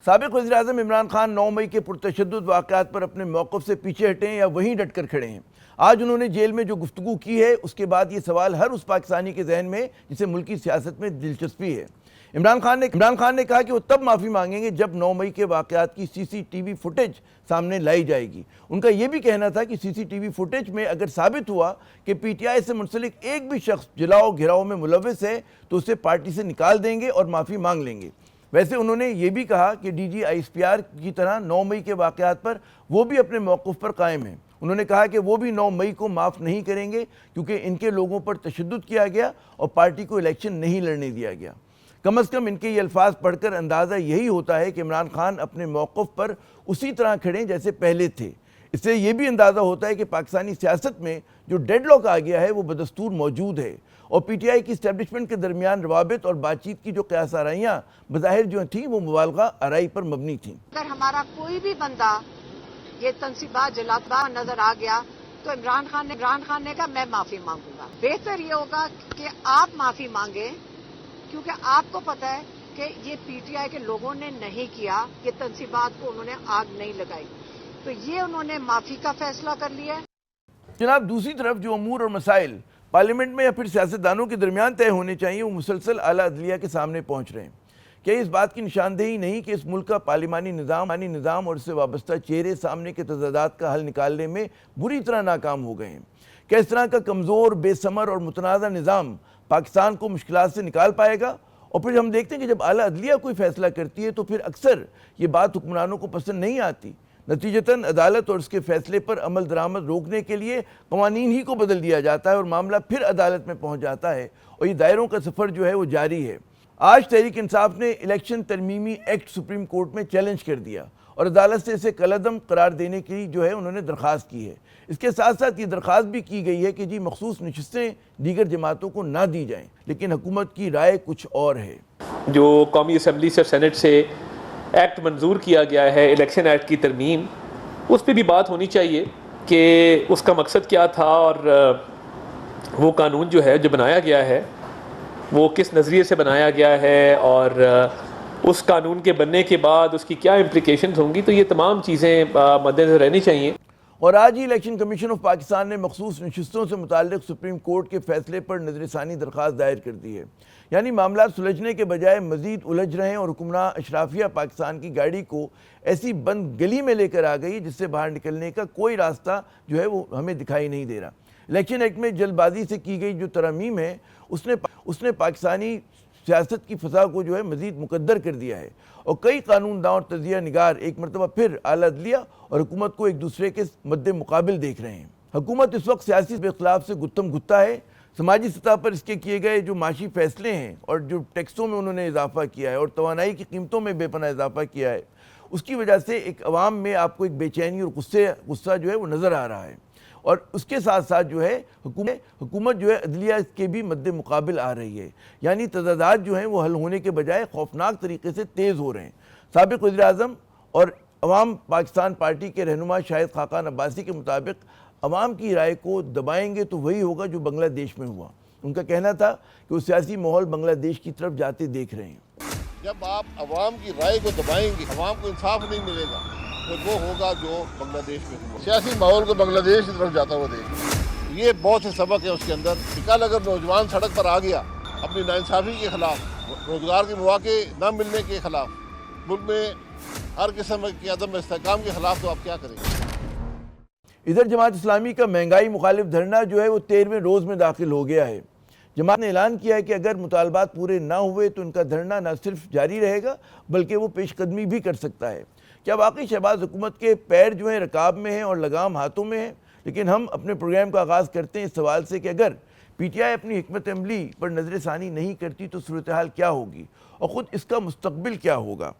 سابق وزیراعظم عمران خان 9 مئی کے پرتشدد واقعات پر اپنے موقف سے پیچھے ہٹے ہیں یا وہیں ڈٹ کر کھڑے ہیں؟ آج انہوں نے جیل میں جو گفتگو کی ہے اس کے بعد یہ سوال ہر اس پاکستانی کے ذہن میں جسے ملکی سیاست میں دلچسپی ہے۔ عمران خان نے کہا کہ وہ تب معافی مانگیں گے جب 9 مئی کے واقعات کی سی سی ٹی وی فوٹیج سامنے لائی جائے گی۔ ان کا یہ بھی کہنا تھا کہ سی سی ٹی وی فوٹیج میں اگر ثابت ہوا کہ پی ٹی آئی سے منسلک ایک بھی شخص جلاؤ گھراؤ میں ملوث ہے تو اسے پارٹی سے نکال دیں گے اور معافی مانگ لیں گے۔ ویسے انہوں نے یہ بھی کہا کہ D G I S P R کی طرح 9 مئی کے واقعات پر وہ بھی اپنے موقف پر قائم ہیں۔ انہوں نے کہا کہ وہ بھی 9 مئی کو معاف نہیں کریں گے کیونکہ ان کے لوگوں پر تشدد کیا گیا اور پارٹی کو الیکشن نہیں لڑنے دیا گیا۔ کم از کم ان کے یہ الفاظ پڑھ کر اندازہ یہی ہوتا ہے کہ عمران خان اپنے موقف پر اسی طرح کھڑے جیسے پہلے تھے۔ اس سے یہ بھی اندازہ ہوتا ہے کہ پاکستانی سیاست میں جو ڈیڈ لاک آ گیا ہے وہ بدستور موجود ہے اور پی ٹی آئی کی اسٹیبلشمنٹ کے درمیان روابط اور بات چیت کی جو قیاس آرائیاں بظاہر جو تھیں وہ مبالغہ آرائی پر مبنی تھیں۔ اگر ہمارا کوئی بھی بندہ یہ تنصیبات جلاتا نظر آ گیا تو عمران خان نے کہا میں معافی مانگوں گا۔ بہتر یہ ہوگا کہ آپ معافی مانگیں کیونکہ آپ کو پتہ ہے کہ یہ پی ٹی آئی کے لوگوں نے نہیں کیا، یہ تنصیبات کو انہوں نے آگ نہیں لگائی، تو یہ انہوں نے معافی کا فیصلہ کر لیا ہے۔ جناب، دوسری طرف جو امور اور مسائل پارلیمنٹ میں یا پھر سیاستدانوں کے درمیان طے ہونے چاہیے وہ مسلسل اعلیٰ عدلیہ کے سامنے پہنچ رہے ہیں۔ کیا اس بات کی نشاندہی نہیں کہ اس ملک کا پارلیمانی نظام اور اس سے وابستہ چہرے سامنے کے تضادات کا حل نکالنے میں بری طرح ناکام ہو گئے ہیں؟ کیا اس طرح کا کمزور، بے ثمر اور متنازع نظام پاکستان کو مشکلات سے نکال پائے گا؟ اور پھر ہم دیکھتے ہیں کہ جب اعلیٰ عدلیہ کوئی فیصلہ کرتی ہے تو پھر اکثر یہ بات حکمرانوں کو پسند نہیں آتی۔ نتیجتاً عدالت اور اس کے فیصلے پر عمل درآمد روکنے کے لیے قوانین ہی کو بدل دیا جاتا ہے اور معاملہ پھر عدالت میں پہنچ جاتا ہے اور یہ دائروں کا سفر جو ہے وہ جاری ہے۔ آج تحریک انصاف نے الیکشن ترمیمی ایکٹ سپریم کورٹ میں چیلنج کر دیا اور عدالت سے اسے کالعدم قرار دینے کی جو ہے انہوں نے درخواست کی ہے۔ اس کے ساتھ ساتھ یہ درخواست بھی کی گئی ہے کہ جی مخصوص نشستیں دیگر جماعتوں کو نہ دی جائیں، لیکن حکومت کی رائے کچھ اور ہے۔ جو قومی اسمبلی سے سینٹ سے ایکٹ منظور کیا گیا ہے الیکشن ایکٹ کی ترمیم، اس پہ بھی بات ہونی چاہیے کہ اس کا مقصد کیا تھا اور وہ قانون جو ہے جو بنایا گیا ہے وہ کس نظریے سے بنایا گیا ہے اور اس قانون کے بننے کے بعد اس کی کیا امپلیکیشنز ہوں گی، تو یہ تمام چیزیں مد نظر رہنی چاہیے۔ اور آج ہی الیکشن کمیشن آف پاکستان نے مخصوص نشستوں سے متعلق سپریم کورٹ کے فیصلے پر نظر ثانی درخواست دائر کر دی ہے۔ یعنی معاملات سلجھنے کے بجائے مزید الجھ رہے ہیں اور حکمراں اشرافیہ پاکستان کی گاڑی کو ایسی بند گلی میں لے کر آ گئی جس سے باہر نکلنے کا کوئی راستہ جو ہے وہ ہمیں دکھائی نہیں دے رہا۔ الیکشن ایکٹ میں جلد بازی سے کی گئی جو ترامیم ہے اس نے پاکستانی سیاست کی فضا کو جو ہے مزید مقدر کر دیا ہے اور کئی قانون داں اور تجزیہ نگار ایک مرتبہ پھر اعلیٰ عدلیہ اور حکومت کو ایک دوسرے کے مد مقابل دیکھ رہے ہیں۔ حکومت اس وقت سیاسی اختلاف سے گتم گتا ہے۔ سماجی سطح پر اس کے کیے گئے جو معاشی فیصلے ہیں اور جو ٹیکسوں میں انہوں نے اضافہ کیا ہے اور توانائی کی قیمتوں میں بے پناہ اضافہ کیا ہے، اس کی وجہ سے ایک عوام میں آپ کو ایک بے چینی اور غصہ جو ہے وہ نظر آ رہا ہے اور اس کے ساتھ ساتھ جو ہے حکومت جو ہے عدلیہ کے بھی مد مقابل آ رہی ہے۔ یعنی تضادات جو ہیں وہ حل ہونے کے بجائے خوفناک طریقے سے تیز ہو رہے ہیں۔ سابق وزیراعظم اور عوام پاکستان پارٹی کے رہنما شاہد خاقان عباسی کے مطابق عوام کی رائے کو دبائیں گے تو وہی ہوگا جو بنگلہ دیش میں ہوا۔ ان کا کہنا تھا کہ وہ سیاسی ماحول بنگلہ دیش کی طرف جاتے دیکھ رہے ہیں۔ جب آپ عوام کی رائے کو دبائیں گے، عوام کو انصاف نہیں ملے گا، پھر وہ ہوگا جو بنگلہ دیش میں ہوا۔ سیاسی ماحول کو بنگلہ دیش کی طرف جاتا ہوا دیکھ، یہ بہت سے سبق ہے اس کے اندر۔ کل اگر نوجوان سڑک پر آ گیا اپنی ناانصافی کے خلاف، روزگار کے مواقع نہ ملنے کے خلاف، ملک میں ہر قسم کے عدم استحکام کے خلاف، تو آپ کیا کریں گے؟ ادھر جماعت اسلامی کا مہنگائی مخالف دھرنا جو ہے وہ 13ویں روز میں داخل ہو گیا ہے۔ جماعت نے اعلان کیا ہے کہ اگر مطالبات پورے نہ ہوئے تو ان کا دھرنا نہ صرف جاری رہے گا بلکہ وہ پیش قدمی بھی کر سکتا ہے۔ کیا واقعی شہباز حکومت کے پیر جو ہیں رکاب میں ہیں اور لگام ہاتھوں میں ہیں؟ لیکن ہم اپنے پروگرام کا آغاز کرتے ہیں اس سوال سے کہ اگر پی ٹی آئی اپنی حکمت عملی پر نظر ثانی نہیں کرتی تو صورتحال کیا ہوگی اور خود اس کا مستقبل کیا ہوگا؟